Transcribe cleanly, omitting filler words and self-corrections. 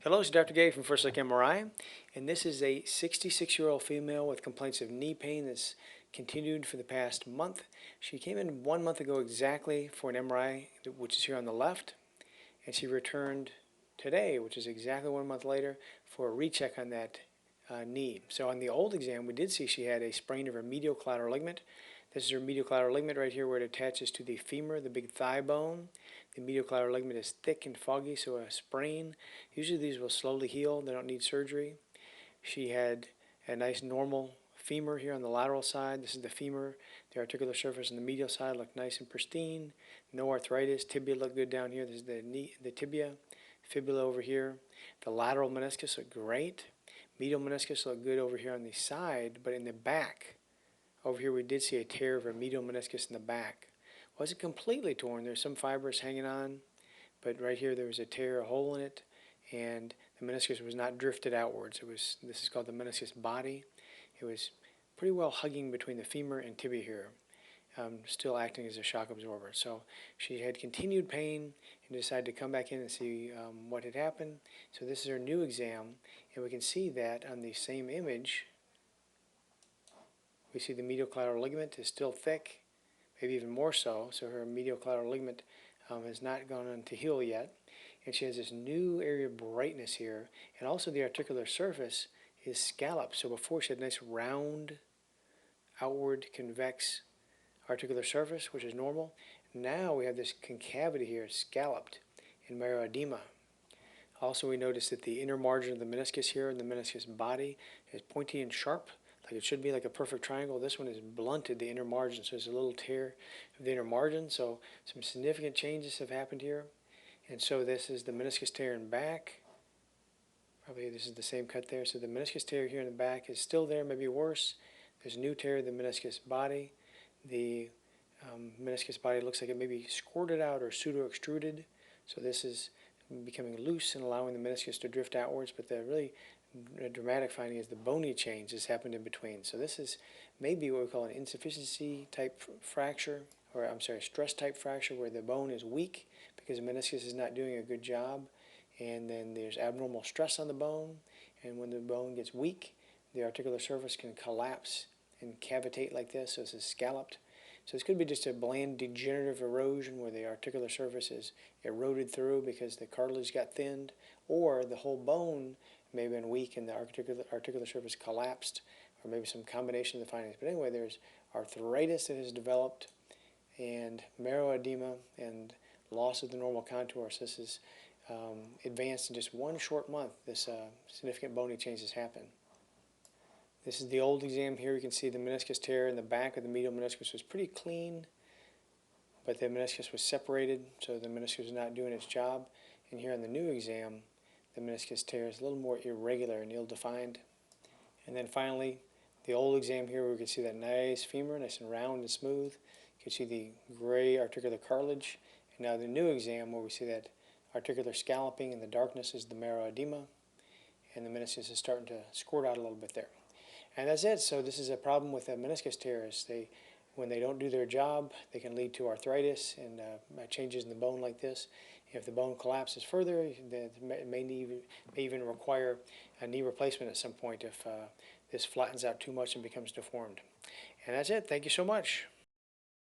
Hello, it's Dr. Gay from First Look MRI, and this is a 66-year-old female with complaints of knee pain that's continued for the past month. She came in 1 month ago exactly for an MRI, which is here on the left, and she returned today, which is exactly 1 month later, for a recheck on that knee. So on the old exam, we did see she had a sprain of her medial collateral ligament. This is her medial collateral ligament right here where it attaches to the femur, the big thigh bone. The medial collateral ligament is thick and foggy, so a sprain, usually these will slowly heal. They don't need surgery. She had a nice normal femur here on the lateral side. This is the femur. The articular surface on the medial side looked nice and pristine. No arthritis. Tibia looked good down here. This is the knee, the tibia. Fibula over here. The lateral meniscus looked great. Medial meniscus looked good over here on the side, but in the back, over here we did see a tear of her medial meniscus in the back. Wasn't completely torn. There's some fibers hanging on, but right here there was a tear, a hole in it, and the meniscus was not drifted outwards. This is called the meniscus body. It was pretty well hugging between the femur and tibia here, still acting as a shock absorber. So she had continued pain and decided to come back in and see what had happened. So this is her new exam, and we can see that on the same image. We see the medial collateral ligament is still thick, maybe even more so. So her medial collateral ligament has not gone on to heal yet. And she has this new area of brightness here. And also the articular surface is scalloped. So before she had a nice round, outward, convex articular surface, which is normal. Now we have this concavity here, scalloped in meroedema. Also we notice that the inner margin of the meniscus here and the meniscus body is pointy and sharp, like it should be, like a perfect triangle. This one is blunted, the inner margin, so there's a little tear of the inner margin. So some significant changes have happened here. And so this is the meniscus tear in back. Probably this is the same cut there. So the meniscus tear here in the back is still there, maybe worse. There's a new tear of the meniscus body. The meniscus body looks like it may be squirted out or pseudo-extruded. So this is becoming loose and allowing the meniscus to drift outwards. But the really dramatic finding is the bony change has happened in between. So this is maybe what we call an insufficiency type fracture, or I'm sorry, stress type fracture, where the bone is weak because the meniscus is not doing a good job. And then there's abnormal stress on the bone. And when the bone gets weak, the articular surface can collapse and cavitate like this, so this is scalloped. So this could be just a bland degenerative erosion where the articular surface is eroded through because the cartilage got thinned, or the whole bone may have been weak and the articular surface collapsed, or maybe some combination of the findings. But anyway, there's arthritis that has developed, and meroedema, and loss of the normal contour. So this is advanced in just 1 short month. This significant bony change has happened. This is the old exam here. You can see the meniscus tear in the back of the medial meniscus was pretty clean, but the meniscus was separated, so the meniscus was not doing its job. And here on the new exam, the meniscus tear is a little more irregular and ill-defined. And then finally, the old exam here, where we can see that nice femur, nice and round and smooth. You can see the gray articular cartilage. And now the new exam, where we see that articular scalloping and the darkness is the meroedema, and the meniscus is starting to squirt out a little bit there. And that's it. So this is a problem with meniscus tears. When they don't do their job, they can lead to arthritis and changes in the bone like this. If the bone collapses further, it may even require a knee replacement at some point if this flattens out too much and becomes deformed. And that's it. Thank you so much.